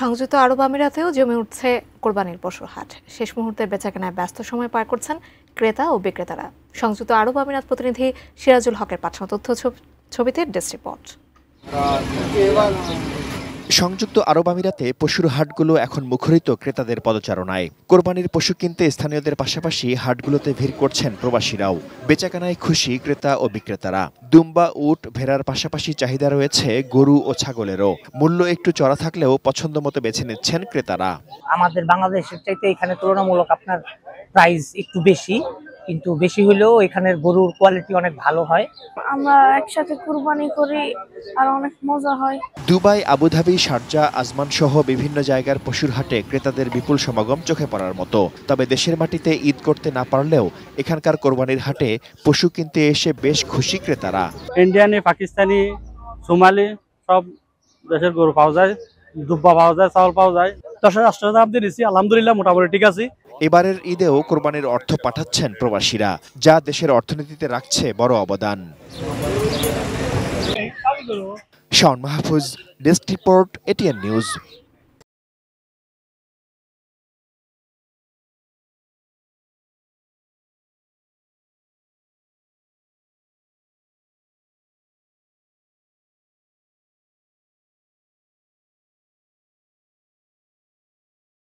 সংযুক্ত আরব আমিরাতেও জমে উঠছে কোরবানির পশুর হাট। শেষ মুহূর্তের বেচাকেনায় ব্যস্ত সময় পার করছেন ক্রেতা ও বিক্রেতারা। সংযুক্ত আরব আমিরাত প্রতিনিধি সিরাজুল হকের পাঠানো তথ্য ছবিতে ডেস্ক রিপোর্ট। সংযুক্ত আরব আমিরাতে পশুর হাটগুলো এখন মুখরিত ক্রেতাদের পদচারণায়। কোরবানির পশু কিনতে স্থানীয়দের পাশাপাশি হাটগুলোতে ভিড় করছেন প্রবাসীরাও। বেচাকেনায় খুশি ক্রেতা ও বিক্রেতারা। দুম্বা, উট, ভেড়ার পাশাপাশি চাহিদা রয়েছে গরু ও ছাগলেরও। মূল্য একটু চড়া থাকলেও পছন্দ মতো বেছে নিচ্ছেন ক্রেতারা। আমাদের বাংলাদেশের চাইতে এখানে তুলনামূলক আপনার প্রাইস একটু বেশি, কিন্তু বেশি হলেও এখানের গরুর কোয়ালিটি অনেক ভালো হয়। আমরা একসাথে কুরবানি করি আর অনেক মজা হয়। দুবাই, আবুধাবি, শারজা, আজমান সহ বিভিন্ন জায়গার পশুর হাটে ক্রেতাদের বিপুল সমাগম চোখে পড়ার মতো। তবে দেশের মাটিতে ঈদ করতে না পারলেও এখানকার কোরবানির হাটে পশু কিনতে এসে বেশ খুশি ক্রেতারা। ইন্ডিয়ানি, পাকিস্তানি, সোমালি সব দেশের গরু পাওয়া যায়, দুব্বা পাওয়া যায়, চাউল পাওয়া যায়। 10,000 দাম দিয়েছি, আলহামদুলিল্লাহ মোটামুটি ঠিক আছে। এবারের ঈদেও কোরবানির অর্থ পাঠাচ্ছেন প্রবাসীরা, যা দেশের অর্থনীতিতে রাখছে বড় অবদান। Shaon Mahfuz, desk report, ATN news.